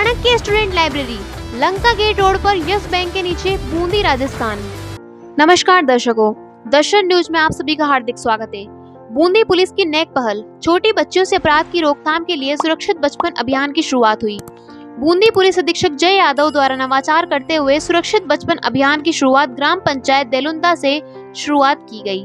कनक के student library, Lanka gate road पर Yes Bank के नीचे, बूंदी, राजस्थान। नमस्कार दर्शकों, दर्शन न्यूज में आप सभी का हार्दिक स्वागत है। बूंदी पुलिस की नेक पहल, छोटी बच्चियों से अपराध की रोकथाम के लिए सुरक्षित बचपन अभियान की शुरुआत हुई। बूंदी पुलिस अधीक्षक जय यादव द्वारा नवाचार करते हुए सुरक्षित बचपन अभियान की शुरुआत ग्राम पंचायत देलुंदा से शुरुआत की गई।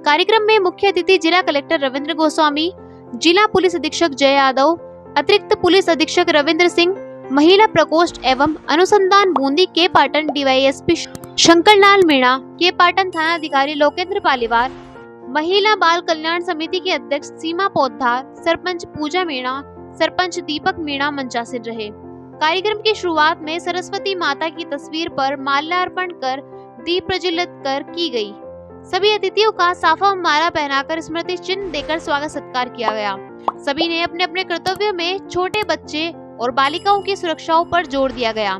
कार्यक्रम में मुख्य अतिथि जिला कलेक्टर रविंद्र गोस्वामी, जिला पुलिस अधीक्षक जय यादव, अतिरिक्त पुलिस अधीक्षक रविंद्र सिंह, महिला प्रकोष्ठ एवं अनुसंधान बूंदी के पाटन डीवाईएसपी शंकरलाल मीणा, के पाटन थाना अधिकारी लोकेंद्र पालीवाल, महिला बाल कल्याण समिति की अध्यक्ष सीमा पोद्दार, सरपंच पूजा मीणा, सरपंच दीपक मीणा मंचासीन रहे। कार्यक्रम की शुरुआत में सरस्वती माता की तस्वीर पर माल्यार्पण कर दीप प्रज्वलित कर की गई। सभी अतिथियों का साफा माला पहनाकर स्मृति चिन्ह देकर स्वागत सत्कार किया गया। सभी ने अपने अपने कर्तव्यों में छोटे बच्चे और बालिकाओं की सुरक्षाओं पर जोर दिया गया।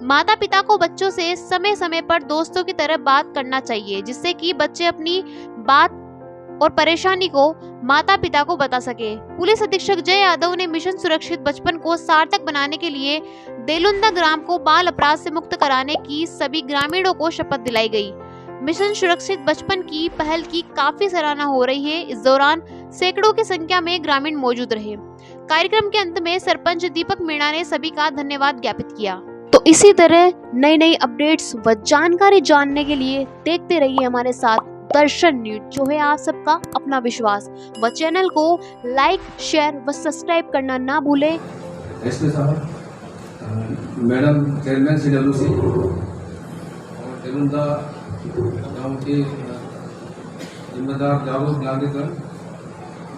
माता पिता को बच्चों से समय समय पर दोस्तों की तरह बात करना चाहिए, जिससे कि बच्चे अपनी बात और परेशानी को माता पिता को बता सके। पुलिस अधीक्षक जय यादव ने मिशन सुरक्षित बचपन को सार्थक बनाने के लिए देलुंदा ग्राम को बाल अपराध से मुक्त कराने की सभी ग्रामीणों को शपथ दिलाई गई। मिशन सुरक्षित बचपन की पहल की काफी सराहना हो रही है। इस दौरान सैकड़ों की संख्या में ग्रामीण मौजूद रहे। कार्यक्रम के अंत में सरपंच दीपक मीणा ने सभी का धन्यवाद ज्ञापित किया। तो इसी तरह नई नई अपडेट्स व जानकारी जानने के लिए देखते रहिए हमारे साथ दर्शन न्यूज, जो है आप सबका अपना विश्वास। व चैनल को लाइक, शेयर व सब्सक्राइब करना ना भूलें। एसपी साहब, मैडम चेयरमैन CWC और देलुंदा गाँव के जिम्मेदार जागरूक नागरिकगण,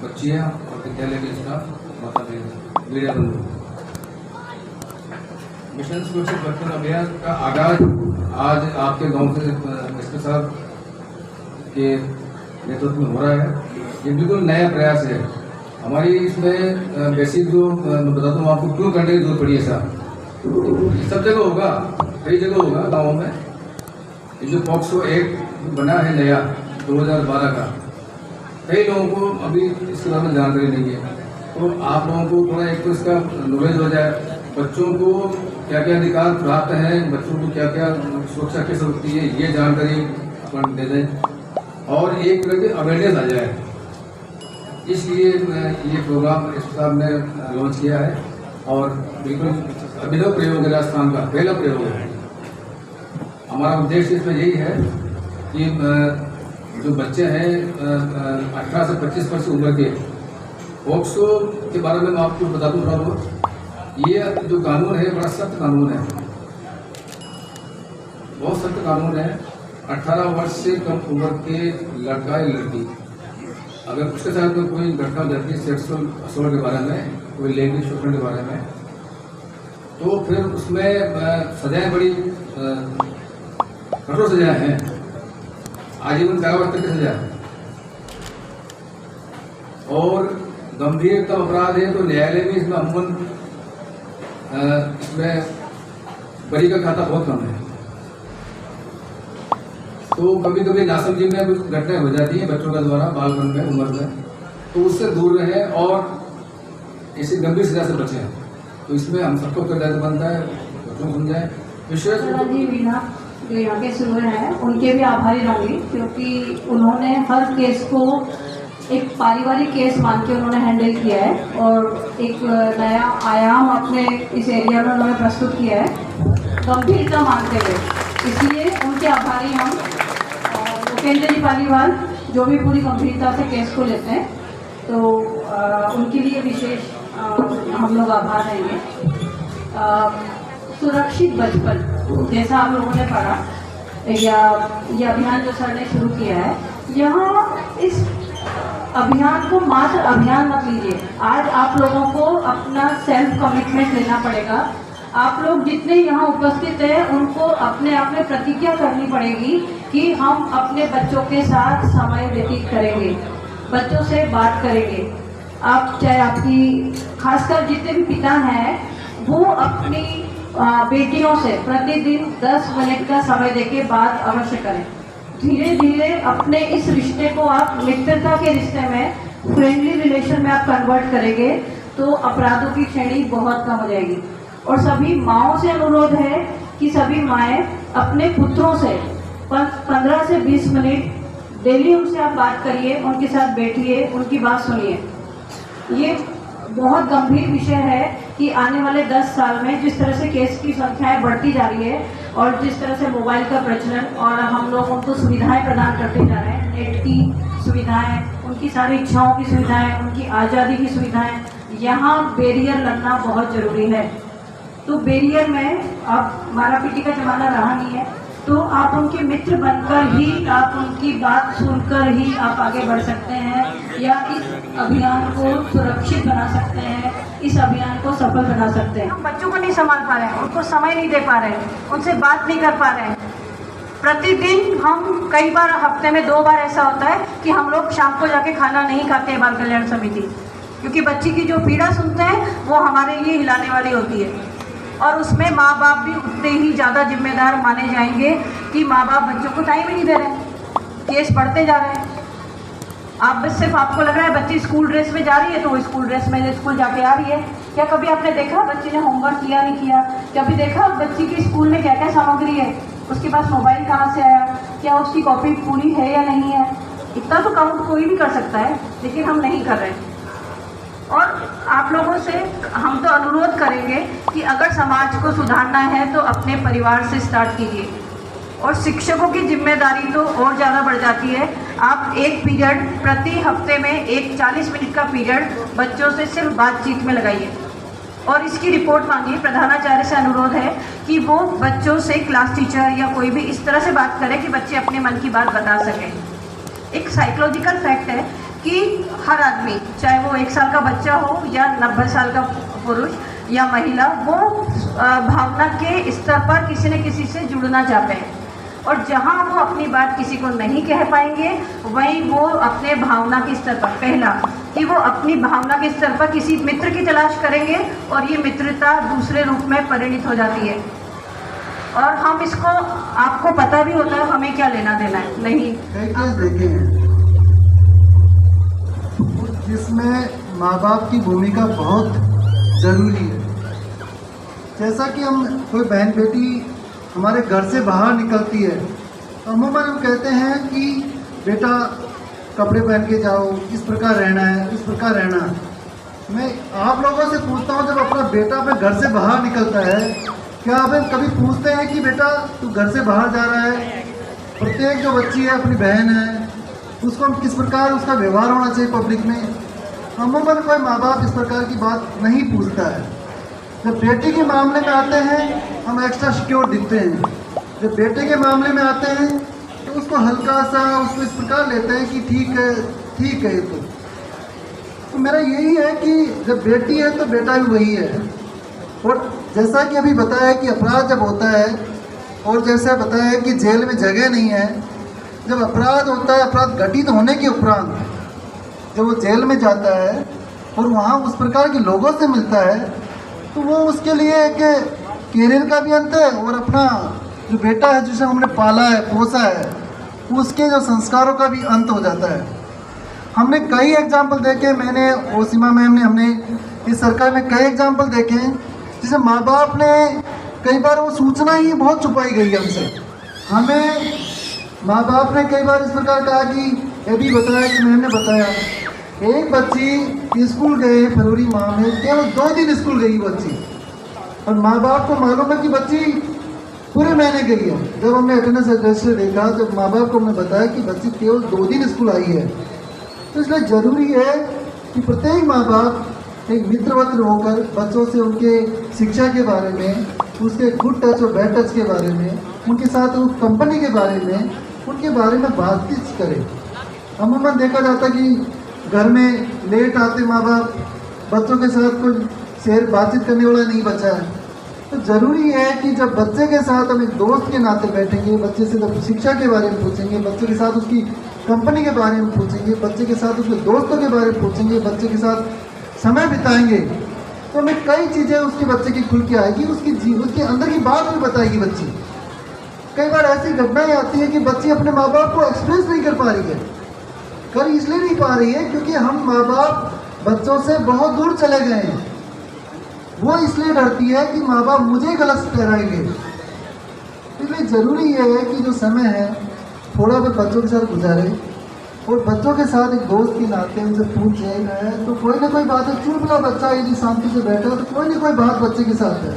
बच्चियाँ और विद्यालय के स्टाफ, माता बहन, मीडिया बंधु, मिशन सुरक्षित बचपन अभियान का आगाज आज आपके गांव के एसपी साहब के नेतृत्व में हो रहा है। ये बिल्कुल नया प्रयास है। हमारी इसमें बेसिक जो मैं बताता हूँ आपको, क्यों करने की जरूरत पड़ी है साहब। सब जगह होगा, कई जगह होगा गाँव में। ये जो पॉक्सो एक्ट बना है नया 2012 का, कई लोगों को अभी इसके बारे में जानकारी नहीं है। तो आप लोगों को थोड़ा एक तो इसका नॉलेज हो जाए, बच्चों को क्या क्या अधिकार प्राप्त हैं, बच्चों को क्या क्या सुरक्षा कैसे होती है, ये जानकारी अपन दे दें और एक तरह की अवेयरनेस आ जाए। इसलिए ये प्रोग्राम साहब ने लॉन्च किया है और बिल्कुल अभिनव प्रयोग है, राजस्थान का पहला प्रयोग है। हमारा उद्देश्य इसमें यही है कि जो बच्चे हैं 18 से 25 वर्ष उम्र के, पॉक्सो के बारे में मैं आपको बता दूं थोड़ा बहुत। ये जो कानून है बड़ा सख्त कानून है, बहुत सख्त कानून है। 18 वर्ष से कम उम्र के लड़का या लड़की अगर उसके साथ में कोई घटना घटती सेक्सुअल असोल्ट के बारे में, कोई लैंगिक शोषण के बारे में, तो फिर उसमें सजाएं बड़ी कठोर सजाएं हैं, आजीवन कारावास तक की सजा। और गंभीरतम अपराध है तो न्यायालय भी इसमें अमूमन इसमें बरी का खाता बहुत कम है। तो कभी कभी नासमझी में कुछ घटनाएं हो जाती हैं बच्चों का द्वारा बालपन में, उम्र में, तो उससे दूर रहें और इसी गंभीर सजा से बचें। तो इसमें हम सबको किरदार बनता है, बच्चों को समझाएं। विशेष जो यहाँ के शुरू हैं उनके भी आभारी रहूंगी, क्योंकि उन्होंने हर केस को एक पारिवारिक केस मान के उन्होंने हैंडल किया है और एक नया आयाम अपने इस एरिया में उन्होंने प्रस्तुत किया है गंभीरता मानते हुए। इसलिए उनके आभारी हम। लोकेंद्र जी पालीवाल जो भी पूरी गंभीरता से केस को लेते हैं, तो उनके लिए विशेष हम लोग आभार रहेंगे। सुरक्षित बचपन जैसा आप लोगों ने पढ़ा, या ये अभियान जो सर ने शुरू किया है, यहाँ इस अभियान को मात्र अभियान मत लीजिए। आज आप लोगों को अपना सेल्फ कमिटमेंट लेना पड़ेगा। आप लोग जितने यहाँ उपस्थित हैं उनको अपने आप में प्रतिज्ञा करनी पड़ेगी कि हम अपने बच्चों के साथ समय व्यतीत करेंगे, बच्चों से बात करेंगे। आप चाहे आपकी खासकर जितने भी पिता हैं वो अपनी बेटियों से प्रतिदिन 10 मिनट का समय देके बात अवश्य करें। धीरे धीरे अपने इस रिश्ते को आप मित्रता के रिश्ते में, फ्रेंडली रिलेशन में आप कन्वर्ट करेंगे तो अपराधों की श्रेणी बहुत कम हो जाएगी। और सभी माँओं से अनुरोध है कि सभी माएँ अपने पुत्रों से 15 से 20 मिनट डेली उनसे आप बात करिए, उनके साथ बैठिए, उनकी बात सुनिए। ये बहुत गंभीर विषय है कि आने वाले 10 साल में जिस तरह से केस की संख्याएं बढ़ती जा रही है और जिस तरह से मोबाइल का प्रचलन और हम लोग उनको सुविधाएं प्रदान करते जा रहे हैं, नेट की सुविधाएं, उनकी सारी इच्छाओं की सुविधाएं, उनकी आज़ादी की सुविधाएं, यहाँ बैरियर लगना बहुत ज़रूरी है। तो बैरियर में अब मारापीटी का ज़माना रहा नहीं है, तो आप उनके मित्र बनकर ही, आप उनकी बात सुनकर ही आप आगे बढ़ सकते हैं या इस अभियान को सुरक्षित बना सकते हैं, इस अभियान को सफल बना सकते हैं। हम बच्चों को नहीं संभाल पा रहे हैं, उनको समय नहीं दे पा रहे हैं, उनसे बात नहीं कर पा रहे हैं। प्रतिदिन हम कई बार हफ्ते में 2 बार ऐसा होता है कि हम लोग शाम को जाके खाना नहीं खाते हैं बाल कल्याण समिति, क्योंकि बच्ची की जो पीड़ा सुनते हैं वो हमारे लिए हिलाने वाली होती है। और उसमें माँ बाप भी उतने ही ज़्यादा जिम्मेदार माने जाएंगे कि माँ बाप बच्चों को टाइम ही नहीं दे रहे हैं, केस बढ़ते जा रहे हैं। आप बस सिर्फ आपको लग रहा है बच्ची स्कूल ड्रेस में जा रही है तो वो स्कूल ड्रेस में स्कूल जाके आ रही है। क्या कभी आपने देखा बच्ची ने होमवर्क किया नहीं किया? कभी देखा बच्ची की स्कूल में क्या क्या सामग्री है, उसके पास मोबाइल कहाँ से आया, क्या उसकी कॉपी पूरी है या नहीं है? इतना तो काउंट कोई भी कर सकता है, लेकिन हम नहीं कर रहे हैं। और आप लोगों से हम तो अनुरोध करेंगे कि अगर समाज को सुधारना है तो अपने परिवार से स्टार्ट कीजिए। और शिक्षकों की जिम्मेदारी तो और ज़्यादा बढ़ जाती है। आप एक पीरियड प्रति हफ्ते में, एक 40 मिनट का पीरियड बच्चों से सिर्फ बातचीत में लगाइए और इसकी रिपोर्ट मांगिए। प्रधानाचार्य से अनुरोध है कि वो बच्चों से, क्लास टीचर या कोई भी इस तरह से बात करे कि बच्चे अपने मन की बात बता सकें। एक साइकोलॉजिकल फैक्ट है कि हर आदमी, चाहे वो 1 साल का बच्चा हो या 90 साल का पुरुष या महिला, वो भावना के स्तर पर किसी न किसी से जुड़ना चाहते हैं। और जहाँ वो अपनी बात किसी को नहीं कह पाएंगे, वहीं वो अपने भावना के स्तर पर, पहला कि वो अपनी भावना के स्तर पर किसी मित्र की तलाश करेंगे और ये मित्रता दूसरे रूप में परिणित हो जाती है। और हम इसको, आपको पता भी होता है हमें क्या लेना देना है, नहीं। देखें जिसमें माँ बाप की भूमिका बहुत ज़रूरी है। जैसा कि हम, कोई बहन बेटी हमारे घर से बाहर निकलती है तो अमूमन हम कहते हैं कि बेटा कपड़े पहन के जाओ, इस प्रकार रहना है, इस प्रकार रहना है। मैं आप लोगों से पूछता हूँ, जब अपना बेटा अपने घर से बाहर निकलता है, क्या आप कभी पूछते हैं कि बेटा तू घर से बाहर जा रहा है? प्रत्येक जो बच्ची है, अपनी बहन है, उसको हम किस प्रकार उसका व्यवहार होना चाहिए पब्लिक में? अमूमन कोई माँ बाप इस प्रकार की बात नहीं पूछता है। जब बेटे के मामले में आते हैं हम एक्स्ट्रा सिक्योर दिखते हैं, जब बेटे के मामले में आते हैं तो उसको हल्का सा, उसको इस प्रकार लेते हैं कि ठीक है, ठीक है। तो मेरा यही है कि जब बेटी है तो बेटा भी वही है। और जैसा कि अभी बताया कि अपराध जब होता है, और जैसा बताया है कि जेल में जगह नहीं है, जब अपराध होता है, अपराध घटित होने के उपरांत जब वो जेल में जाता है और वहाँ उस प्रकार के लोगों से मिलता है, तो वो उसके लिए एक कैरियर का भी अंत है और अपना जो बेटा है, जिसे हमने पाला है, पोसा है, उसके जो संस्कारों का भी अंत हो जाता है। हमने कई एग्जाम्पल देखे, मैंने, ओसीमा मैम ने, हमने इस सरकार में कई एग्जाम्पल देखे हैं जिसे माँ बाप ने, कई बार वो सूचना ही बहुत छुपाई गई है हमसे। हमें माँ बाप ने कई बार इस प्रकार कहा कि ये भी बताया कि मैम ने बताया, एक बच्ची स्कूल गए फरवरी माह में, केवल 2 दिन स्कूल गई बच्ची, और माँ बाप को मालूम है कि बच्ची पूरे महीने गई है। जब हमने अटेंडेंस रजिस्टर देखा, जब माँ बाप को हमने बताया कि बच्ची केवल 2 दिन स्कूल आई है, तो इसलिए ज़रूरी है कि प्रत्येक माँ बाप एक मित्रवत होकर बच्चों से उनके शिक्षा के बारे में, उसके गुड टच और बैड टच के बारे में, उनके साथ उस कंपनी के बारे में, उनके बारे में बातचीत करें। अमूमन देखा जाता कि घर में लेट आते माँ बाप, बच्चों के साथ कोई शेयर बातचीत करने वाला नहीं बचा है। तो ज़रूरी है कि जब बच्चे के साथ हम एक दोस्त के नाते बैठेंगे, बच्चे से जब शिक्षा के बारे में पूछेंगे, बच्चे के साथ उसकी कंपनी के बारे में पूछेंगे, बच्चे के साथ उसके दोस्तों के बारे में पूछेंगे, बच्चे के साथ समय बिताएंगे, तो हमें कई चीज़ें उसके बच्चे की खुल के आएगी, उसके अंदर की बात भी बताएगी बच्ची। कई बार ऐसी घटनाएं आती है कि बच्ची अपने माँ बाप को एक्सप्रेस नहीं कर पा रही है। कर इसलिए नहीं पा रही है क्योंकि हम माँ बाप बच्चों से बहुत दूर चले गए हैं। वो इसलिए डरती है कि माँ बाप मुझे गलत ठहराएंगे। इसलिए ज़रूरी ये है कि जो समय है थोड़ा बहुत बच्चों के साथ गुजारे, और बच्चों के साथ एक दोस्त के नाते उनसे पूछ जाए तो कोई ना कोई बात है, चुपला बच्चा यदि शांति से बैठा तो कोई ना कोई बात बच्चे के साथ है,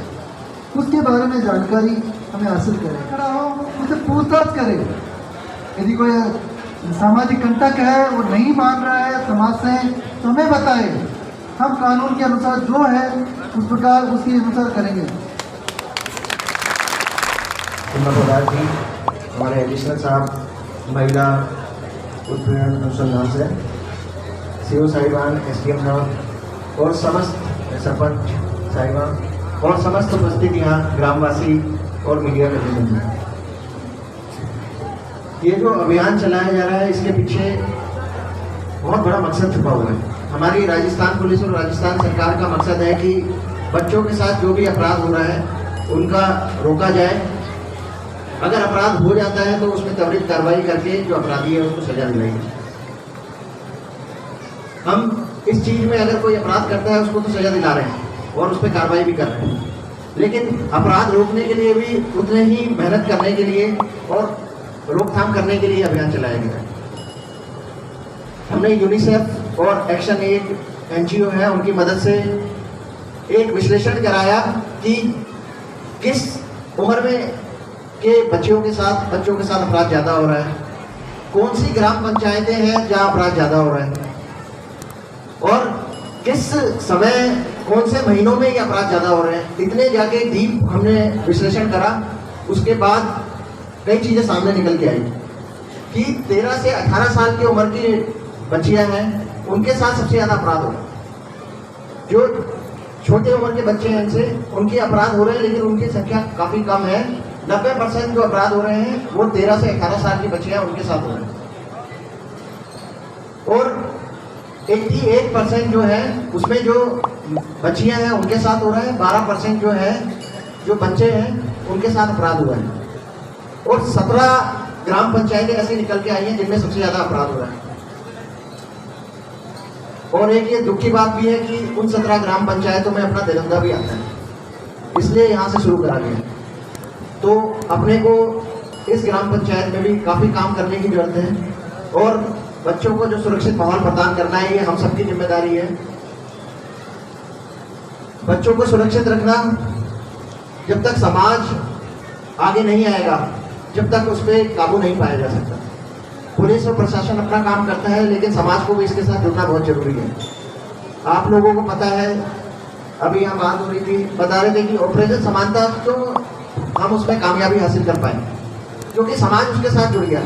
उसके बारे में जानकारी हमें हासिल करें, खड़ा हो उससे पूछताछ करें। यदि कोई सामाजिक कंटक है, वो नहीं मान रहा है समाज से, तो हमें बताए, हम कानून के अनुसार जो है उस प्रकार उसके अनुसार करेंगे। हमारे एडिशनल साहब महिला उत्पीड़न अनुसंधान से, सीओ साहिबान, एसडीएम साहब और समस्त सरपंच साहिबान और समस्त उपस्थित यहाँ ग्रामवासी और मीडिया प्रतिनिधि, ये जो अभियान चलाया जा रहा है इसके पीछे बहुत बड़ा मकसद छुपा हुआ है। हमारी राजस्थान पुलिस और राजस्थान सरकार का मकसद है कि बच्चों के साथ जो भी अपराध हो रहा है उनका रोका जाए। अगर अपराध हो जाता है तो उसमें त्वरित कार्रवाई करके जो अपराधी है उसको सजा दिलाई जाए। हम इस चीज में अगर कोई अपराध करता है उसको तो सजा दिला रहे हैं और उस पर कार्रवाई भी कर रहे हैं, लेकिन अपराध रोकने के लिए भी उतने ही मेहनत करने के लिए और रोकथाम करने के लिए अभियान चलाया गया है। हमने यूनिसेफ और एक्शन एड एनजीओ है उनकी मदद से एक विश्लेषण कराया कि किस उम्र में के बच्चों के साथ अपराध ज़्यादा हो रहा है, कौन सी ग्राम पंचायतें हैं जहाँ अपराध ज़्यादा हो रहा है और किस समय कौन से महीनों में ये अपराध ज़्यादा हो रहे हैं। इतने जाके डीप हमने विश्लेषण करा, उसके बाद कई चीज़ें सामने निकल के आई कि 13 से 18 साल की उम्र की बच्चियां हैं उनके साथ सबसे ज़्यादा अपराध हो रहे हैं। जो छोटे उम्र के बच्चे हैं इनसे उनके अपराध हो रहे हैं, लेकिन उनकी संख्या काफ़ी कम है। 90% जो अपराध हो रहे हैं वो 13 से 18 साल की बच्चियां उनके साथ हो रहे हैं और 88% जो है उसमें जो बच्चियां हैं उनके साथ हो रहा है, 12% जो है जो बच्चे हैं उनके साथ अपराध हुआ है और 17 ग्राम पंचायतें ऐसे निकल के आई हैं जिनमें सबसे ज़्यादा अपराध हो रहा है। और एक ये दुख की बात भी है कि उन 17 ग्राम पंचायतों में अपना दरिंदा भी आता है, इसलिए यहाँ से शुरू करा गया। तो अपने को इस ग्राम पंचायत में भी काफ़ी काम करने की जरूरत है और बच्चों को जो सुरक्षित माहौल प्रदान करना है ये हम सबकी जिम्मेदारी है। बच्चों को सुरक्षित रखना, जब तक समाज आगे नहीं आएगा जब तक उस पर काबू नहीं पाया जा सकता। पुलिस और प्रशासन अपना काम करता है, लेकिन समाज को भी इसके साथ जुड़ना बहुत जरूरी है। आप लोगों को पता है, अभी यहाँ बात हो रही थी, बता रहे थे कि ऑपरेशन समानता तो हम उसमें कामयाबी हासिल कर पाए क्योंकि समाज उसके साथ जुड़ गया।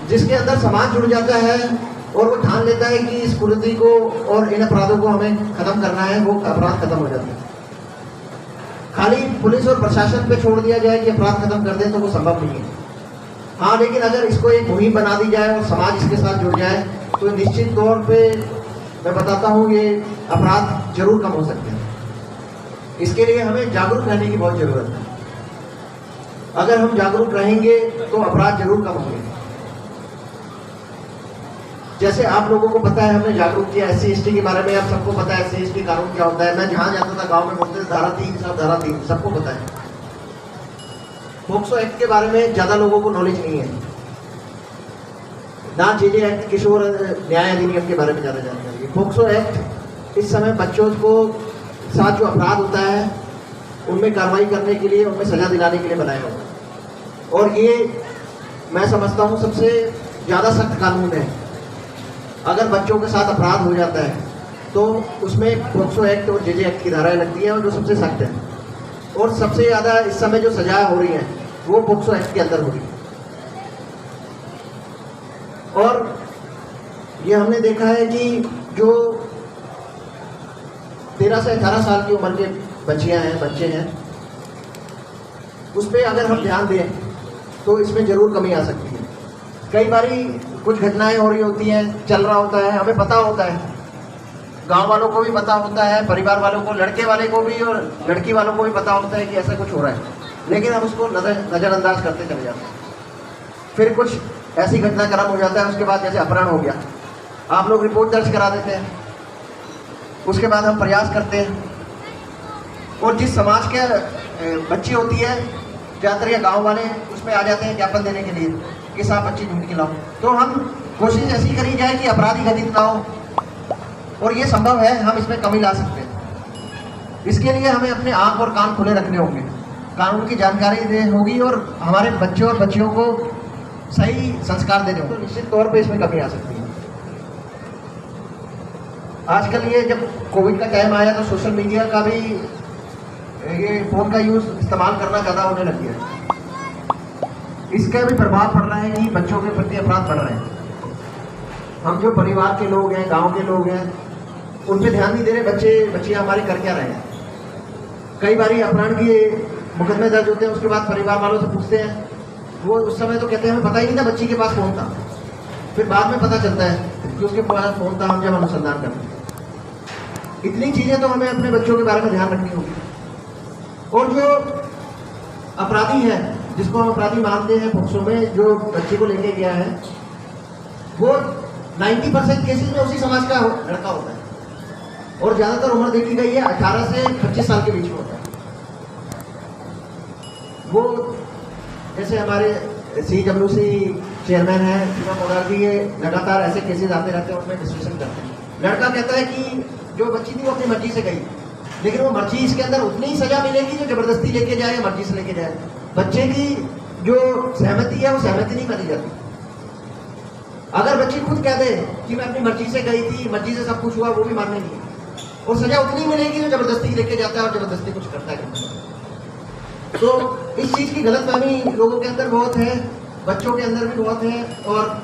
जिसके अंदर समाज जुड़ जाता है और वो ठान लेता है कि इस कुरीति को और इन अपराधों को हमें खत्म करना है, वो अपराध खत्म हो जाते हैं। खाली पुलिस और प्रशासन पे छोड़ दिया जाए कि अपराध खत्म कर दें तो वो संभव नहीं है। हाँ, लेकिन अगर इसको एक मुहिम बना दी जाए और समाज इसके साथ जुड़ जाए तो निश्चित तौर पे मैं बताता हूँ ये अपराध जरूर कम हो सकते हैं। इसके लिए हमें जागरूक रहने की बहुत ज़रूरत है। अगर हम जागरूक रहेंगे तो अपराध जरूर कम होंगे। जैसे आप लोगों को पता है, हमने जागरूक किया SC/ST के बारे में। आप सबको पता है SC/ST कानून क्या होता है। मैं जहाँ जाता था गांव में बोलते थे धारा 3 साहब, धारा 3 सबको पता है। पोक्सो एक्ट के बारे में ज़्यादा लोगों को नॉलेज नहीं है, ना JJ एक्ट किशोर न्याय अधिनियम के बारे में ज़्यादा जानकारी है। पोक्सो एक्ट इस समय बच्चों को साथ जो अपराध होता है उनमें कार्रवाई करने के लिए, उनमें सजा दिलाने के लिए बनाया हुआ है और ये मैं समझता हूँ सबसे ज़्यादा सख्त कानून है। अगर बच्चों के साथ अपराध हो जाता है तो उसमें पोक्सो एक्ट और JJ एक्ट की धाराएं लगती हैं और जो सबसे सख्त है और सबसे ज़्यादा इस समय जो सजाएं हो रही हैं वो पोक्सो एक्ट के अंदर हो रही है। और ये हमने देखा है कि जो 13 से 18 साल की उम्र के बच्चियां हैं, बच्चे हैं, उस पर अगर हम ध्यान दें तो इसमें ज़रूर कमी आ सकती है। कई बारी कुछ घटनाएं हो रही होती हैं, चल रहा होता है, हमें पता होता है, गांव वालों को भी पता होता है, परिवार वालों को, लड़के वाले को भी और लड़की वालों को भी पता होता है कि ऐसा कुछ हो रहा है, लेकिन हम उसको नज़रअंदाज करते चले जाते हैं। फिर कुछ ऐसी घटनाक्रम हो जाता है, उसके बाद जैसे अपहरण हो गया, आप लोग रिपोर्ट दर्ज करा देते हैं, उसके बाद हम प्रयास करते हैं और जिस समाज के बच्ची होती है, ज़्यादातर ये गाँव वाले उसमें आ जाते हैं ज्ञापन देने के लिए कि साहब बच्ची ढूंढ के लाओ। तो हम कोशिश ऐसी करी जाए कि अपराधी घटित ना हो, और ये संभव है, हम इसमें कमी ला सकते हैं। इसके लिए हमें अपने आँख और कान खुले रखने होंगे, कानून की जानकारी देनी होगी और हमारे बच्चों और बच्चियों को सही संस्कार देने होंगे। तो निश्चित तौर पे इसमें कमी आ सकती है। आजकल ये जब कोविड का टाइम आया तो सोशल मीडिया का भी, ये फ़ोन का यूज़ इस्तेमाल करना ज़्यादा होने लग गया। इसका भी प्रभाव पड़ रहा है कि बच्चों के प्रति अपराध बढ़ रहे हैं। हम जो परिवार के लोग हैं, गांव के लोग हैं, उन पे ध्यान नहीं दे रहे। बच्चियाँ हमारे कर क्या रहे हैं। कई बार अपहरण के मुकदमे दर्ज होते हैं, उसके बाद परिवार वालों से पूछते हैं, वो उस समय तो कहते हैं हमें पता ही नहीं था बच्ची के पास फ़ोन था। फिर बाद में पता चलता है कि उसके पास फ़ोन था, हम जब अनुसंधान करते हैं। इतनी चीज़ें तो हमें अपने बच्चों के बारे में ध्यान रखनी होगी। और जो अपराधी है, जिसको हम अपराधी मानते हैं पोक्सो में, जो बच्चे को लेके गया है, वो 90% केसेस में उसी समाज का लड़का होता है। और ज़्यादातर उम्र देखी गई है 18 से 25 साल के बीच में होता है। वो जैसे हमारे CWC चेयरमैन है शिवा मोरार जी, ये लगातार ऐसे केसेस आते रहते हैं, उसमें डिस्कशन करते हैं। लड़का कहता है कि जो बच्ची थी वो अपनी मर्जी से गई, लेकिन वो मर्जी इसके अंदर उतनी ही सजा मिलेगी जो जबरदस्ती लेके जाए या मर्जी से लेके जाए। बच्चे की जो सहमति है वो सहमति नहीं मानी जाती। अगर बच्ची खुद कह दे कि मैं अपनी मर्जी से गई थी, मर्जी से सब कुछ हुआ, वो भी मानने नहीं है। और सजा उतनी मिलेगी जो जबरदस्ती लेके जाता है और जबरदस्ती कुछ करता है। तो इस चीज़ की गलतफहमी लोगों के अंदर बहुत है, बच्चों के अंदर भी बहुत है, और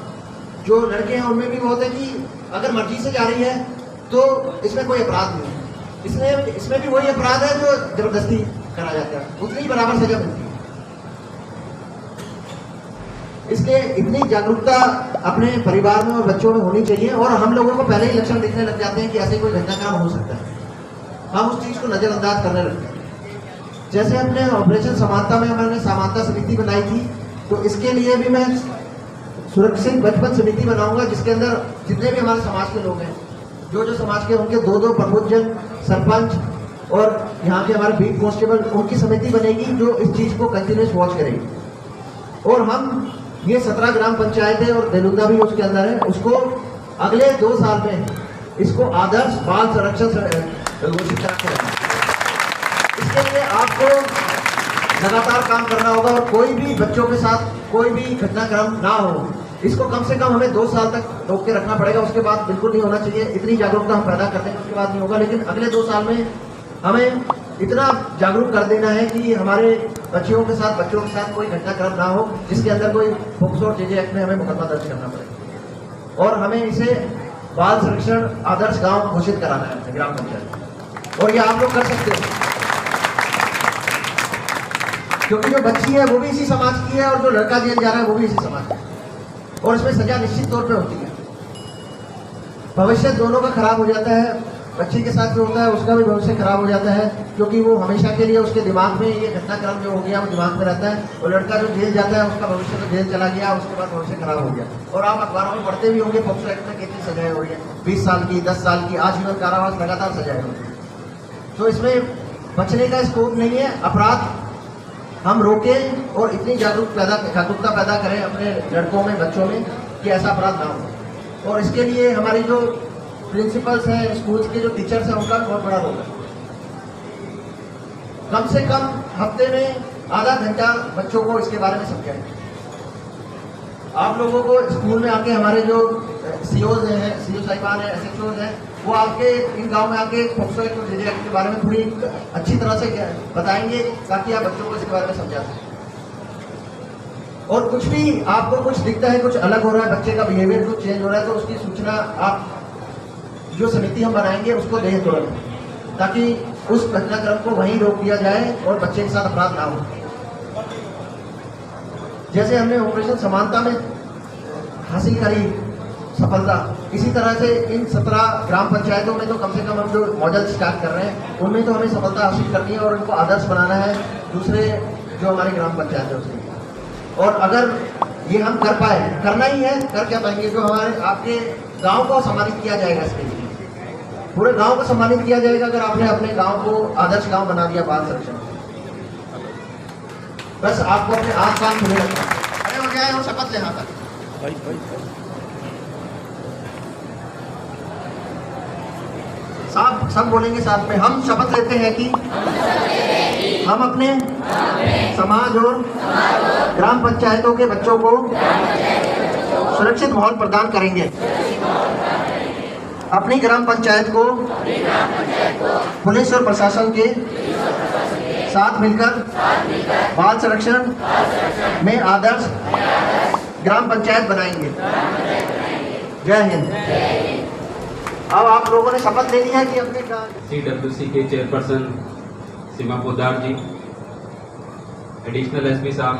जो लड़के हैं उनमें भी बहुत है कि अगर मर्जी से जा रही है तो इसमें कोई अपराध नहीं है। इसमें भी वही अपराध है जो जबरदस्ती करा जाता है, उतनी बराबर सजा मिलती है। इसलिए इतनी जागरूकता अपने परिवार में और बच्चों में होनी चाहिए। और हम लोगों को पहले ही लक्षण दिखने लग जाते हैं कि ऐसे कोई घटनाक्रम हो सकता है, हम उस चीज़ को नज़रअंदाज करने लगते हैं। जैसे अपने ऑपरेशन समानता में हमने समानता समिति बनाई थी, तो इसके लिए भी मैं सुरक्षित बचपन समिति बनाऊंगा, जिसके अंदर जितने भी हमारे समाज के लोग हैं, जो समाज के उनके 2-2 प्रमुख जन, सरपंच और यहाँ के हमारे बीट कांस्टेबल, उनकी समिति बनेगी जो इस चीज़ को कंटिन्यूस वॉच करेगी। और हम ये 17 ग्राम पंचायतें और देलुंदा भी उसके अंदर है, उसको अगले 2 साल में इसको आदर्श बाल संरक्षण घोषित करेंगे। इसके लिए आपको लगातार काम करना होगा, और कोई भी बच्चों के साथ कोई भी घटनाक्रम ना हो, इसको कम से कम हमें 2 साल तक रोक के रखना पड़ेगा। उसके बाद बिल्कुल नहीं होना चाहिए। इतनी जागरूकता हम पैदा कर देंगे, उसके बाद नहीं होगा, लेकिन अगले 2 साल में हमें इतना जागरूक कर देना है कि हमारे बच्चों के साथ कोई घटनाक्रम ना हो, जिसके अंदर कोई पोक्सो और JJ एक्ट में हमें मुकदमा दर्ज करना पड़ेगा। और हमें इसे बाल संरक्षण आदर्श गांव घोषित कराना है ग्राम पंचायत, और ये आप लोग कर सकते हो, क्योंकि जो बच्ची है वो भी इसी समाज की है और जो लड़का जेल जा रहा है वो भी इसी समाज का है, और इसमें सजा निश्चित तौर पे होती है। भविष्य दोनों का खराब हो जाता है, बच्चे के साथ जो होता है उसका भी भविष्य खराब हो जाता है, क्योंकि वो हमेशा के लिए उसके दिमाग में ये घटनाक्रम जो हो गया वो दिमाग में रहता है। और लड़का जो जेल जाता है उसका भविष्य तो जेल चला गया, उसके बाद भविष्य खराब हो गया। और आप अखबारों में पढ़ते भी होंगे पोक्सो एक्ट में कितनी सजाएं हो रही है, 20 साल की, 10 साल की, आजीवन कारावास, लगातार सजाएं होती है। तो इसमें बचने का स्कोप नहीं है। अपराध हम रोकें और इतनी जागरूकता पैदा करें अपने लड़कों में, बच्चों में, कि ऐसा अपराध ना हो। और इसके लिए हमारी जो प्रिंसिपल्स हैं, स्कूल्स के जो टीचर्स हैं, उनका बहुत बड़ा रोल है। कम से कम हफ्ते में आधा घंटा बच्चों को इसके बारे में समझाएं। आप लोगों को स्कूल में आके हमारे जो COs हैं, CO साहिबान हैं, SHOs हैं, वो आपके इन गांव में आके पोक्सो एक्ट और JJ एक्ट के बारे में थोड़ी अच्छी तरह से बताएंगे, ताकि आप बच्चों को इसके बारे में समझा सकें। और कुछ भी आपको कुछ दिखता है, कुछ अलग हो रहा है, बच्चे का बिहेवियर कुछ चेंज हो रहा है, तो उसकी सूचना आप जो समिति हम बनाएंगे उसको दें तुरंत, ताकि उस घटनाक्रम को वहीं रोक दिया जाए और बच्चे के साथ अपराध ना हो। जैसे हमने ऑपरेशन समानता में हासिल करी सफलता, इसी तरह से इन 17 ग्राम पंचायतों में तो कम से कम हम जो मॉडल स्टार्ट कर रहे हैं उनमें तो हमें सफलता हासिल करनी है और उनको आदर्श बनाना है दूसरे जो हमारे ग्राम पंचायत है उसके। और अगर ये हम कर पाए, करना ही है, कर क्या पाएंगे, जो हमारे आपके गांव को सम्मानित किया जाएगा इसके लिए। पूरे गांव को सम्मानित किया जाएगा अगर आपने अपने गांव को आदर्श गांव बना दिया बाल संरक्षण। बस आपको अपने आंख कान खुले रखना। अरे हो गया है, वो शपथ ले यहाँ तक। सब बोलेंगे साथ में। हम शपथ लेते हैं कि हम अपने समाज और ग्राम पंचायतों के बच्चों को सुरक्षित माहौल प्रदान करेंगे। अपनी ग्राम पंचायत को पुलिस और प्रशासन के साथ मिलकर बाल संरक्षण में आदर्श ग्राम पंचायत बनाएंगे। जय हिंद। अब आप लोगों ने शपथ लेनी है कि अपने CWC के चेयरपर्सन सीमा पोद्दार जी, एडिशनल एसपी साहब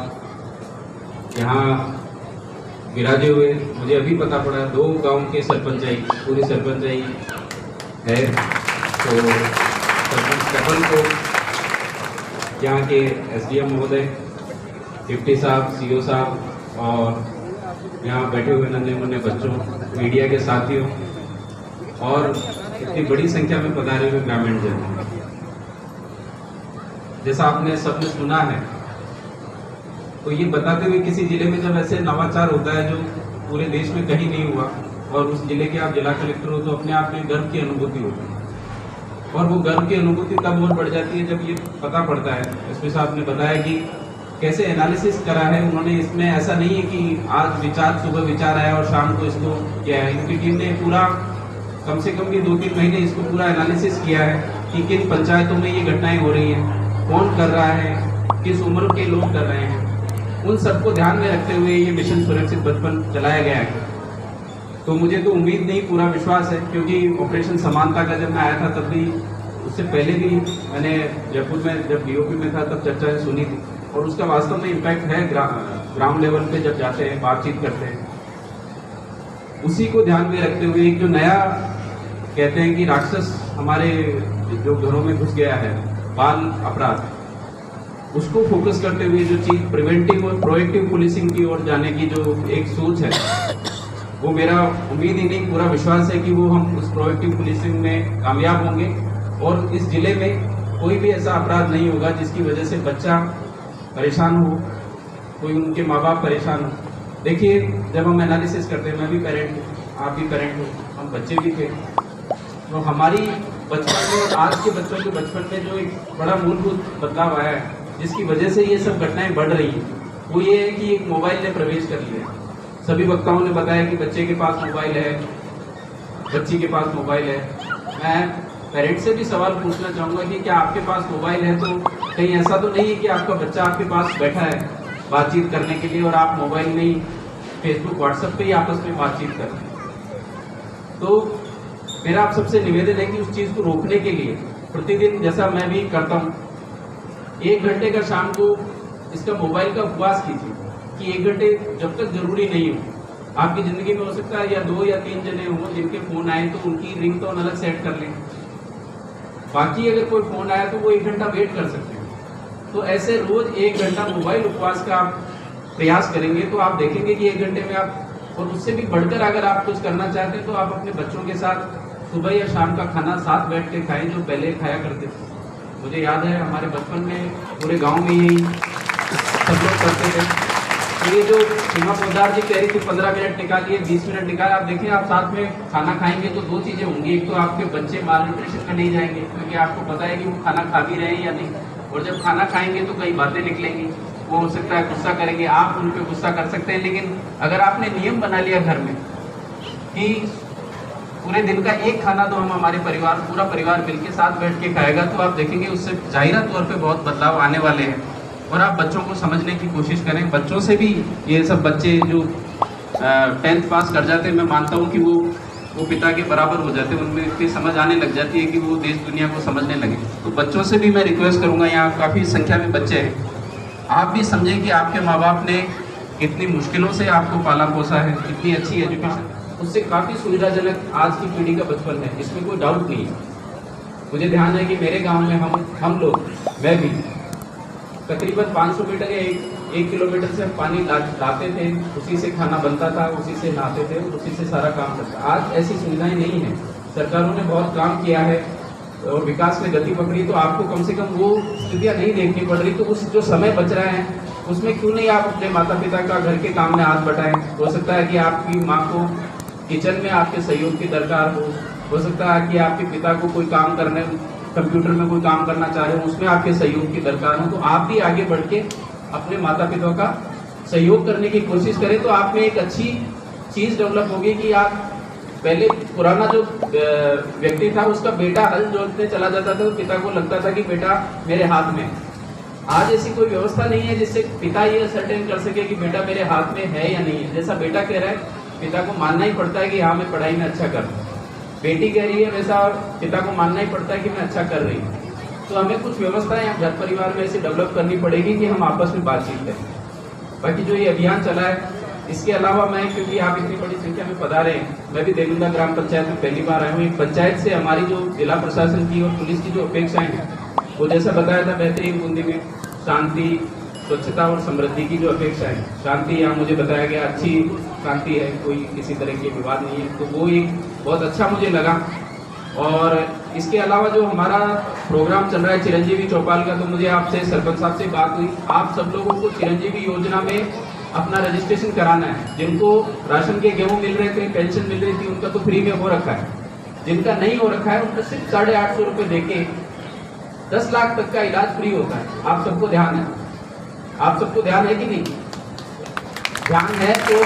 यहाँ विराजे हुए। मुझे अभी पता पड़ा 2 गांव के सरपंचाई, पूरी सरपंचाई है, तो सरपंच कपल को यहाँ के SDM महोदय, डिप्टी साहब, CO साहब और यहाँ बैठे हुए नन्हे मुन्ने बच्चों, मीडिया के साथियों और इतनी बड़ी संख्या में पधारे हुए ग्रामीण जन। जैसा आपने सबने सुना है, तो ये बताते हुए किसी जिले में जब ऐसे नवाचार होता है जो पूरे देश में कहीं नहीं हुआ और उस जिले के आप जिला कलेक्टर हो, तो अपने आप में गर्व की अनुभूति होती है। और वो गर्व की अनुभूति तब और बढ़ जाती है जब ये पता पड़ता है। एसपी साहब ने बताया कि कैसे एनालिसिस करा है उन्होंने। इसमें ऐसा नहीं है कि आज विचार, सुबह विचार आया और शाम को इसको किया है। इनकी टीम ने पूरा कम से कम भी 2-3 महीने इसको पूरा एनालिसिस किया है कि किन पंचायतों में ये घटनाएं हो रही हैं, कौन कर रहा है, किस उम्र के लोग कर रहे हैं। उन सबको ध्यान में रखते हुए ये मिशन सुरक्षित बचपन चलाया गया है। तो मुझे तो उम्मीद नहीं, पूरा विश्वास है, क्योंकि ऑपरेशन समानता का जब मैं आया था तब भी, उससे पहले भी मैंने जयपुर में जब DOP में था तब चर्चा सुनी थी और उसका वास्तव में इम्पैक्ट है। ग्राउंड लेवल पे जब जाते हैं, बातचीत करते हैं, उसी को ध्यान में रखते हुए एक जो नया कहते हैं कि राक्षस हमारे जो घरों में घुस गया है, बाल अपराध, उसको फोकस करते हुए जो चीज प्रिवेंटिव और प्रोएक्टिव पुलिसिंग की ओर जाने की जो एक सोच है, वो मेरा उम्मीद ही नहीं, पूरा विश्वास है कि वो हम उस प्रोएक्टिव पुलिसिंग में कामयाब होंगे और इस जिले में कोई भी ऐसा अपराध नहीं होगा जिसकी वजह से बच्चा परेशान हो, कोई उनके माँ बाप परेशान हो। देखिए, जब हम एनालिसिस करते हैं, मैं भी पेरेंट हूँ, आप भी पेरेंट हो, हम बच्चे भी थे, तो हमारी बचपन में और आज के बच्चों के बचपन में जो एक बड़ा मूलभूत बदलाव आया है, जिसकी वजह से ये सब घटनाएं बढ़ रही हैं, वो ये है कि एक मोबाइल ने प्रवेश कर लिया। सभी वक्ताओं ने बताया कि बच्चे के पास मोबाइल है, बच्ची के पास मोबाइल है। मैं पेरेंट से भी सवाल पूछना चाहूँगा कि क्या आपके पास मोबाइल है तो कहीं ऐसा तो नहीं है कि आपका बच्चा आपके पास बैठा है बातचीत करने के लिए और आप मोबाइल में ही फेसबुक, व्हाट्सएप पे ही आपस में बातचीत कर रहे हैं। तो मेरा आप सबसे निवेदन है कि उस चीज़ को रोकने के लिए प्रतिदिन, जैसा मैं भी करता हूँ, 1 घंटे का शाम को इसका मोबाइल का उपवास कीजिए कि 1 घंटे जब तक जरूरी नहीं हो। आपकी ज़िंदगी में हो सकता है या 2 या 3 जने हों जिनके फ़ोन आए तो उनकी रिंगटोन अलग सेट कर लें। बाकी अगर कोई फ़ोन आया तो वो 1 घंटा वेट कर सकते हैं। तो ऐसे रोज 1 घंटा मोबाइल उपवास का आप प्रयास करेंगे तो आप देखेंगे कि 1 घंटे में आप, और उससे भी बढ़कर अगर आप कुछ करना चाहते हैं तो आप अपने बच्चों के साथ सुबह या शाम का खाना साथ बैठ के खाएं, जो पहले खाया करते थे। मुझे याद है हमारे बचपन में पूरे गांव में यही सब लोग करते थे। तो ये जो सीमा पोद्दार जी कह रही थी 15 मिनट निकालिए, 20 मिनट निकालिए, आप देखें आप साथ में खाना खाएंगे तो 2 चीज़ें होंगी। एक तो आपके बच्चे माल न्यूट्रिशन में नहीं जाएंगे क्योंकि आपको पता है कि वो खाना खा भी रहे हैं या नहीं, और जब खाना खाएंगे तो कई बातें निकलेंगी, वो हो सकता है गुस्सा करेंगे, आप उन पर गुस्सा कर सकते हैं। लेकिन अगर आपने नियम बना लिया घर में कि पूरे दिन का एक खाना तो हम हमारे परिवार, पूरा परिवार मिलकर साथ बैठ के खाएगा, तो आप देखेंगे उससे जाहिरा तौर पे बहुत बदलाव आने वाले हैं। और आप बच्चों को समझने की कोशिश करें। बच्चों से भी ये सब बच्चे जो 10th पास कर जाते हैं, मैं मानता हूँ कि वो पिता के बराबर हो जाते हैं, उनमें इतनी समझ आने लग जाती है कि वो देश दुनिया को समझने लगे। तो बच्चों से भी मैं रिक्वेस्ट करूँगा, यहाँ काफ़ी संख्या में बच्चे हैं, आप भी समझें कि आपके माँ बाप ने कितनी मुश्किलों से आपको पाला पोसा है, कितनी अच्छी एजुकेशन, उससे काफ़ी सुविधाजनक आज की पीढ़ी का बचपन है, इसमें कोई डाउट नहीं है। मुझे ध्यान है कि मेरे गांव में हम लोग, मैं भी तकरीबन 500 मीटर या 1 किलोमीटर से हम पानी लाते थे, उसी से खाना बनता था, उसी से नहाते थे, उसी से सारा काम करता। आज ऐसी सुविधाएं नहीं है। सरकारों ने बहुत काम किया है और विकास में गति पकड़ी, तो आपको कम से कम वो स्थितियाँ नहीं देखनी पड़ रही। तो उस जो समय बच रहा है उसमें क्यों नहीं आप अपने माता पिता का घर के काम में हाथ बटाएं। हो सकता है कि आपकी माँ को किचन में आपके सहयोग की दरकार हो सकता है कि आपके पिता को कोई काम करने, कंप्यूटर में कोई काम करना चाह रहे हो, उसमें आपके सहयोग की दरकार हो, तो आप भी आगे बढ़ के अपने माता पिता का सहयोग करने की कोशिश करें। तो आप में एक अच्छी चीज़ डेवलप होगी कि आप पहले पुराना जो व्यक्ति था उसका बेटा हल जोतने चला जाता था तो पिता को लगता था कि बेटा मेरे हाथ में। आज ऐसी कोई व्यवस्था नहीं है जिससे पिता ये सर्टेन कर सके कि बेटा मेरे हाथ में है या नहीं है। जैसा बेटा कह रहा है पिता को मानना ही पड़ता है कि हाँ मैं पढ़ाई में अच्छा कर, बेटी कह रही है वैसा पिता को मानना ही पड़ता है कि मैं अच्छा कर रही हूँ। तो हमें कुछ व्यवस्थाएं घर परिवार में ऐसे डेवलप करनी पड़ेगी कि हम आपस में बातचीत करें। बाकी जो ये अभियान चला है इसके अलावा मैं, क्योंकि आप इतनी बड़ी संख्या में पधारे हैं, मैं भी देवुंदा ग्राम पंचायत में पहली बार आया हूँ। एक पंचायत से हमारी जो जिला प्रशासन की और पुलिस की जो अपेक्षाएं हैं वो जैसा बताया था बेहतरीन बूंदी में शांति, स्वच्छता और समृद्धि की जो अपेक्षा है, शांति यहाँ मुझे बताया गया अच्छी शांति है, कोई किसी तरह के विवाद नहीं है, तो वो एक बहुत अच्छा मुझे लगा। और इसके अलावा जो हमारा प्रोग्राम चल रहा है चिरंजीवी चौपाल का, तो मुझे आपसे सरपंच साहब से बात हुई, आप सब लोगों को चिरंजीवी योजना में अपना रजिस्ट्रेशन कराना है। जिनको राशन के गेहूँ मिल रहे थे, पेंशन मिल रही थी, उनका तो फ्री में हो रखा है। जिनका नहीं हो रखा है उनको सिर्फ 850 रुपये देके 10 लाख तक का इलाज फ्री होता है। आप सबको ध्यान है, आप सबको ध्यान है कि नहीं? ध्यान है तो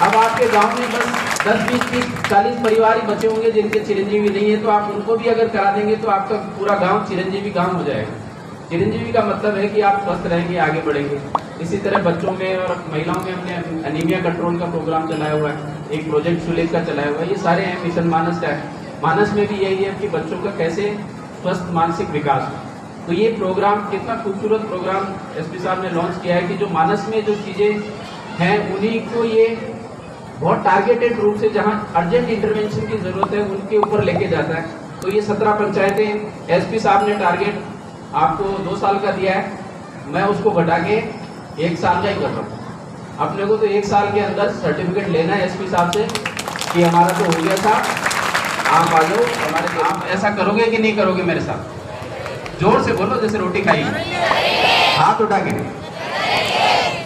अब आपके गांव में बस 10, 20, 30, 40 परिवार ही बचे होंगे जिनके चिरंजीवी नहीं है, तो आप उनको भी अगर करा देंगे तो आपका पूरा गांव चिरंजीवी गांव हो जाएगा। चिरंजीवी का मतलब है कि आप स्वस्थ रहेंगे, आगे बढ़ेंगे। इसी तरह बच्चों में और महिलाओं में हमने एनीमिया कंट्रोल का प्रोग्राम चलाया हुआ है, एक प्रोजेक्ट सुलेख का चलाया हुआ है। ये सारे हैं मिशन मानस का है। मानस में भी यही है कि बच्चों का कैसे स्वस्थ मानसिक विकास हो। तो ये प्रोग्राम कितना खूबसूरत प्रोग्राम एसपी साहब ने लॉन्च किया है कि जो मानस में जो चीज़ें हैं उन्हीं को ये बहुत टारगेटेड रूप से जहाँ अर्जेंट इंटरवेंशन की जरूरत है उनके ऊपर लेके जाता है। तो ये 17 पंचायतें एसपी साहब ने टारगेट आपको 2 साल का दिया है, मैं उसको घटा के 1 साल का ही कर रहा हूँ। अपने को तो 1 साल के अंदर सर्टिफिकेट लेना है एसपी साहब से कि हमारा तो हो गया था, आप आ जाओ हमारे। आप ऐसा करोगे कि नहीं करोगे मेरे साथ? जोर से बोलो जैसे रोटी खाई, हाथ उठा के।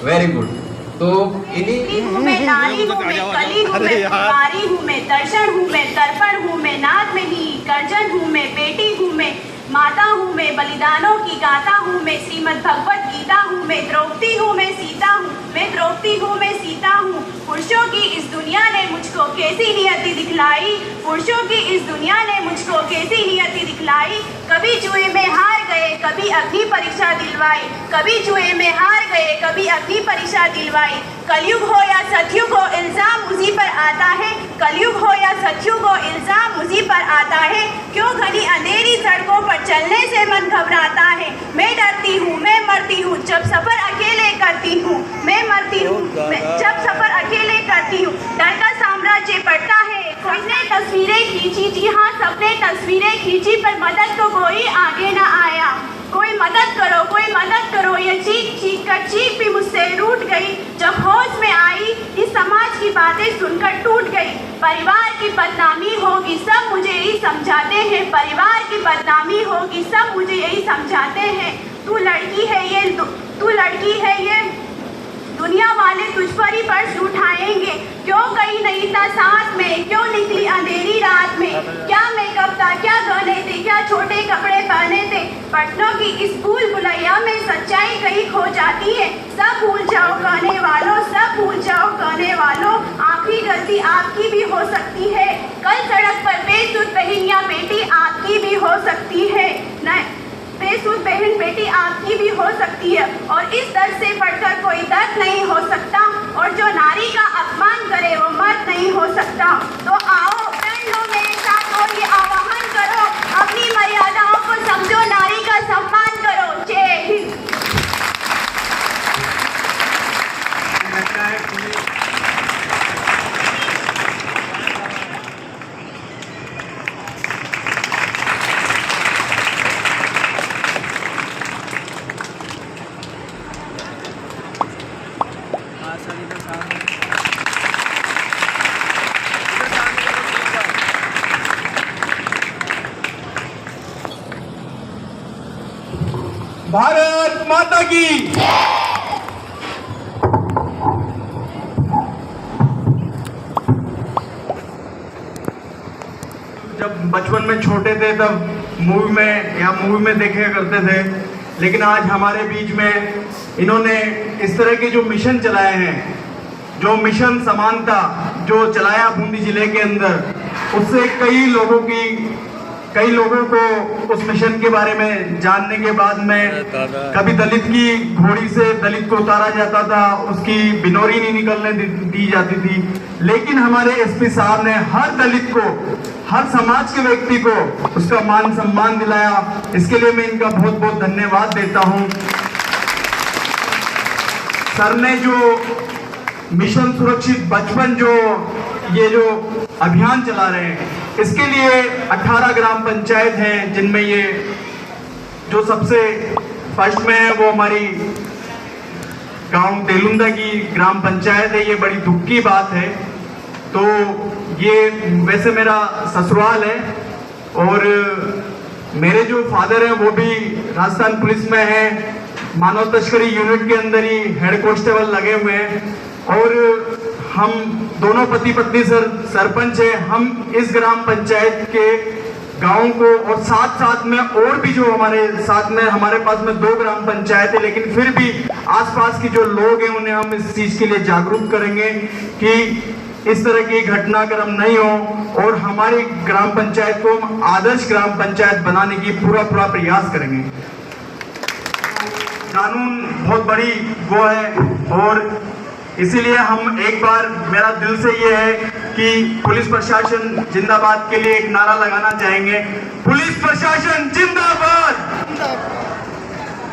Very good. तो हूँ मैं, नारी हूँ मैं, कली हूँ मैं, कुमारी हूँ मैं, दर्शन हूँ मैं, दर्पण हूँ मैं, नाद में ही गर्जन हूँ मैं, बेटी हूँ मैं, माता हूँ मैं, बलिदानों की गाता हूँ मैं, श्रीमद् भगवत गीता हूँ मैं, द्रौपदी हूँ मैं, सीता हूँ मैं, द्रौपदी हूँ मैं, सीता हूँ। पुरुषों की इस दुनिया ने मुझको कैसी नियति दिखलाई, पुरुषों की इस दुनिया ने मुझको कैसी नियति दिखलाई। कभी जुए में हार गए, कभी अग्नि परीक्षा दिलवाई, कभी जुए में हार गए, कभी अग्नि परीक्षा दिलवाई। कलयुग हो या सतयुग हो, इल्जाम उसी पर आता है, कलयुग हो या सतयुग हो, इल्जाम उसी पर आता है। क्यों घनी अंधेरी सड़कों पर चलने से मन घबराता है। मैं डरती हूँ, मैं मरती हूँ, जब सफर अकेले करती हूँ, मैं मरती हूँ जब सफर अकेले करती हूँ। डर का साम्राज्य बढ़ता है, कोई ने तस्वीरें खींची, जी हाँ सबने तस्वीरें खींची, पर मदद तो कोई आगे न आया। कोई मदद करो, कोई मदद करो, ये चीख चीख कर चीख भी मुझसे रूठ गई। जब होश में आई इस समाज की बातें सुनकर टूट गई। परिवार की बदनामी होगी सब मुझे यही समझाते हैं, परिवार की बदनामी होगी सब मुझे यही समझाते हैं। तू लड़की है ये, तू लड़की है ये, दुनिया वाले तुझ पर ही पर्स उठाएंगे। क्यों गई नहीं था साथ में, क्यों निकली अंधेरी रात में, क्या मेकअप था, क्या गहने थे, क्या छोटे कपड़े पहने थे। पटनों की इस भूल भुलैया में सच्चाई कहीं खो जाती है। सब भूल जाओ कहने वालों, सब भूल जाओ कहने वालों, आखिरी गलती आपकी भी हो सकती है। कल सड़क पर बेसुध बहन या बेटी आपकी भी हो सकती है, नहीं बेसुध बहन बेटी आपकी भी हो सकती है। और इस दर्द से बढ़कर कोई दर्द नहीं हो सकता, और जो नारी का अपमान करे वो मर्द नहीं हो सकता। तो आओ बहन लोग मेरे साथ और ये आह्वान करो, अपनी मर्यादाओं को समझो, नारी का सम्मान करो। जय हिंद। भारत माता की। जब बचपन में छोटे थे तब मूवी में देखा करते थे, लेकिन आज हमारे बीच में इन्होंने इस तरह के जो मिशन चलाए हैं, जो मिशन समानता जो चलाया बूंदी जिले के अंदर, उससे कई लोगों को उस मिशन के बारे में जानने के बाद में कभी दलित की घोड़ी से दलित को उतारा जाता था, उसकी बिनौरी नहीं निकलने दी जाती थी, लेकिन हमारे एसपी साहब ने हर दलित को, हर समाज के व्यक्ति को उसका मान सम्मान दिलाया। इसके लिए मैं इनका बहुत बहुत धन्यवाद देता हूं। सर ने जो मिशन सुरक्षित बचपन जो अभियान चला रहे हैं, इसके लिए 18 ग्राम पंचायत हैं, जिनमें ये जो सबसे फर्स्ट में है वो हमारी गांव तेलुंदा की ग्राम पंचायत है। ये बड़ी दुख की बात है। तो ये वैसे मेरा ससुराल है और मेरे जो फादर हैं वो भी राजस्थान पुलिस में हैं, मानव तस्करी यूनिट के अंदर ही हेड कांस्टेबल लगे हुए हैं, और हम दोनों पति पत्नी सरपंच हैं। हम इस ग्राम पंचायत के गांव को और साथ में और भी जो हमारे साथ में हमारे पास में 2 ग्राम पंचायत है, लेकिन फिर भी आसपास के जो लोग हैं उन्हें हम इस चीज के लिए जागरूक करेंगे कि इस तरह की घटनाक्रम नहीं हो, और हमारी ग्राम पंचायत को हम आदर्श ग्राम पंचायत बनाने की पूरा प्रयास करेंगे। कानून बहुत बड़ी वो है, और इसीलिए हम एक बार मेरा दिल से ये है कि पुलिस प्रशासन जिंदाबाद के लिए एक नारा लगाना चाहेंगे, पुलिस प्रशासन जिंदाबाद।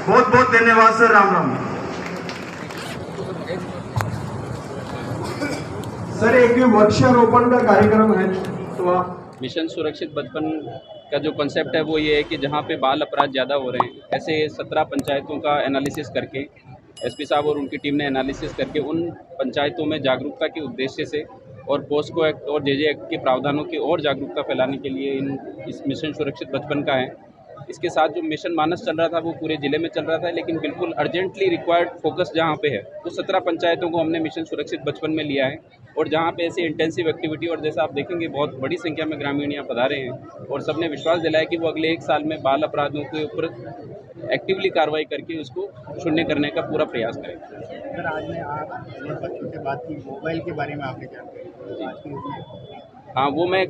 बहुत बहुत धन्यवाद सर। राम राम। सर एक वृक्षारोपण का कार्यक्रम है, तो आप मिशन सुरक्षित बचपन का जो कॉन्सेप्ट है वो ये है कि जहाँ पे बाल अपराध ज़्यादा हो रहे हैं, ऐसे 17 पंचायतों का एनालिसिस करके एसपी साहब और उनकी टीम ने एनालिसिस करके उन पंचायतों में जागरूकता के उद्देश्य से और पोस्को एक्ट और जेजे एक्ट के प्रावधानों की और जागरूकता फैलाने के लिए इस मिशन सुरक्षित बचपन का है। इसके साथ जो मिशन मानस चल रहा था वो पूरे ज़िले में चल रहा था, लेकिन बिल्कुल अर्जेंटली रिक्वायर्ड फोकस जहाँ पे है वो 17 पंचायतों को हमने मिशन सुरक्षित बचपन में लिया है, और जहाँ पे ऐसी इंटेंसिव एक्टिविटी, और जैसा आप देखेंगे बहुत बड़ी संख्या में ग्रामीण यहाँ पधारे हैं, और सबने विश्वास दिलाया कि वो अगले 1 साल में बाल अपराधों के ऊपर एक्टिवली कार्रवाई करके उसको शून्य करने का पूरा प्रयास करेंगे। सर आज में आप बच्चों से बात की, मोबाइल के बारे में आपने क्या हाँ, वो मैं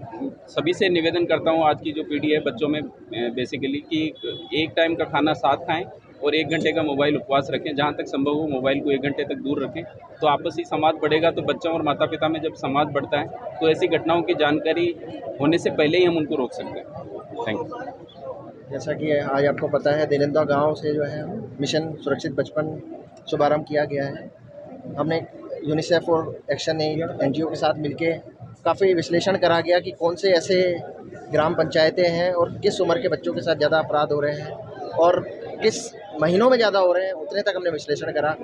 सभी से निवेदन करता हूँ, आज की जो पीढ़ी है बच्चों में बेसिकली कि एक टाइम का खाना साथ खाएं और 1 घंटे का मोबाइल उपवास रखें, जहाँ तक संभव हो मोबाइल को 1 घंटे तक दूर रखें, तो आपसी संवाद बढ़ेगा। तो बच्चों और माता पिता में जब संवाद बढ़ता है तो ऐसी घटनाओं की जानकारी होने से पहले ही हम उनको रोक सकते हैं। Thank you. जैसा कि आज आपको पता है, तेलुंदा गांव से जो है मिशन सुरक्षित बचपन शुभारंभ किया गया है। हमने यूनिसेफ और एक्शन एड NGO के साथ मिलके काफ़ी विश्लेषण करा गया कि कौन से ऐसे ग्राम पंचायतें हैं और किस उम्र के बच्चों के साथ ज़्यादा अपराध हो रहे हैं और किस महीनों में ज़्यादा हो रहे हैं, उतने तक हमने विश्लेषण करा,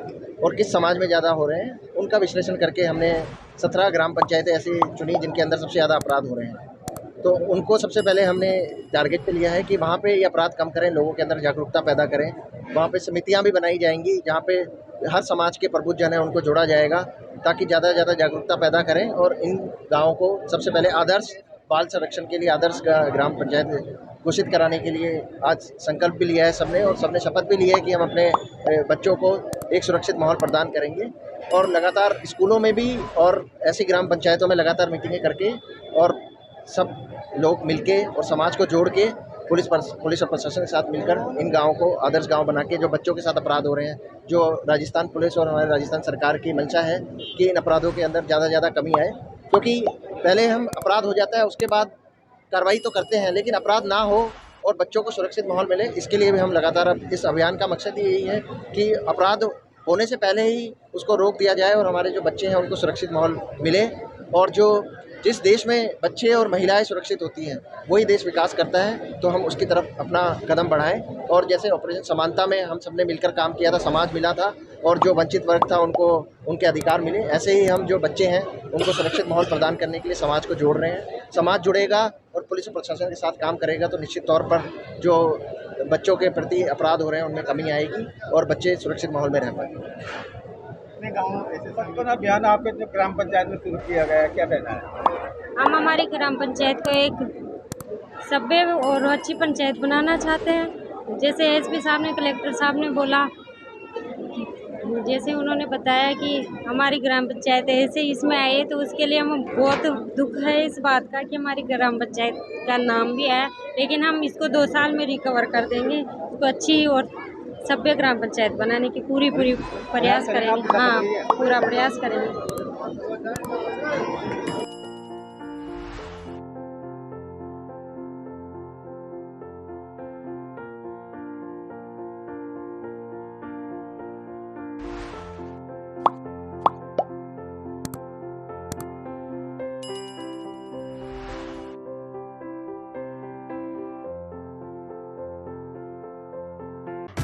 और किस समाज में ज़्यादा हो रहे हैं उनका विश्लेषण करके हमने 17 ग्राम पंचायतें ऐसी चुनी जिनके अंदर सबसे ज़्यादा अपराध हो रहे हैं। तो उनको सबसे पहले हमने टारगेट पे लिया है कि वहाँ पे ये अपराध कम करें, लोगों के अंदर जागरूकता पैदा करें। वहाँ पे समितियाँ भी बनाई जाएंगी जहाँ पे हर समाज के प्रबुद्ध जन है उनको जोड़ा जाएगा, ताकि ज़्यादा से ज़्यादा जागरूकता पैदा करें और इन गाँवों को सबसे पहले आदर्श बाल संरक्षण के लिए आदर्श ग्राम पंचायत घोषित कराने के लिए आज संकल्प भी लिया है सबने, और सबने शपथ भी ली है कि हम अपने बच्चों को एक सुरक्षित माहौल प्रदान करेंगे। और लगातार स्कूलों में भी और ऐसी ग्राम पंचायतों में लगातार मीटिंगें करके और सब लोग मिलके और समाज को जोड़ के पुलिस और प्रशासन के साथ मिलकर इन गाँवों को आदर्श गाँव बना के जो बच्चों के साथ अपराध हो रहे हैं, जो राजस्थान पुलिस और हमारे राजस्थान सरकार की मंशा है कि इन अपराधों के अंदर ज़्यादा से ज़्यादा कमी आए। क्योंकि पहले हम अपराध हो जाता है उसके बाद कार्रवाई तो करते हैं, लेकिन अपराध ना हो और बच्चों को सुरक्षित माहौल मिले, इसके लिए भी हम लगातार अब इस अभियान का मकसद ही यही है कि अपराध होने से पहले ही उसको रोक दिया जाए और हमारे जो बच्चे हैं उनको सुरक्षित माहौल मिले। और जिस देश में बच्चे और महिलाएं सुरक्षित होती हैं वही देश विकास करता है, तो हम उसकी तरफ अपना कदम बढ़ाएं। और जैसे ऑपरेशन समानता में हम सबने मिलकर काम किया था, समाज मिला था और जो वंचित वर्ग था उनको उनके अधिकार मिले, ऐसे ही हम जो बच्चे हैं उनको सुरक्षित माहौल प्रदान करने के लिए समाज को जोड़ रहे हैं। समाज जुड़ेगा और पुलिस और प्रशासन के साथ काम करेगा तो निश्चित तौर पर जो बच्चों के प्रति अपराध हो रहे हैं उनमें कमी आएगी और बच्चे सुरक्षित माहौल में रह पाएंगे। अपने गाँव ऐसे संपन्न अभियान आपके जो ग्राम पंचायत में शुरू किया गया है, क्या कहना है? हम हमारी ग्राम पंचायत को एक सभ्य और अच्छी पंचायत बनाना चाहते हैं। जैसे एसपी साहब ने, कलेक्टर साहब ने बोला, जैसे उन्होंने बताया कि हमारी ग्राम पंचायत ऐसे इसमें आई है, तो उसके लिए हम बहुत दुख है इस बात का कि हमारी ग्राम पंचायत का नाम भी है, लेकिन हम इसको 2 साल में रिकवर कर देंगे। इसको अच्छी और सभ्य ग्राम पंचायत बनाने की पूरी प्रयास करेंगे। हाँ, पूरा प्रयास करेंगे।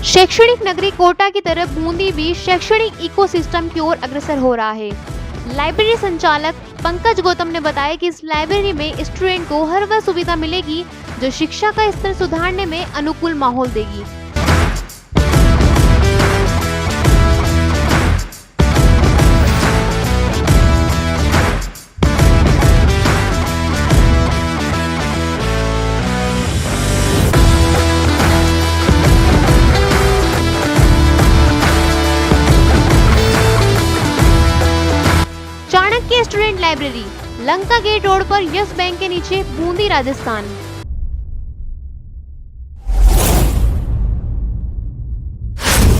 शैक्षणिक नगरी कोटा की तरफ बूंदी भी शैक्षणिक इकोसिस्टम की ओर अग्रसर हो रहा है। लाइब्रेरी संचालक पंकज गौतम ने बताया कि इस लाइब्रेरी में स्टूडेंट को हर वह सुविधा मिलेगी जो शिक्षा का स्तर सुधारने में अनुकूल माहौल देगी। Chanakya student library, Lanka gate road पर यस बैंक के नीचे, बूंदी, राजस्थान।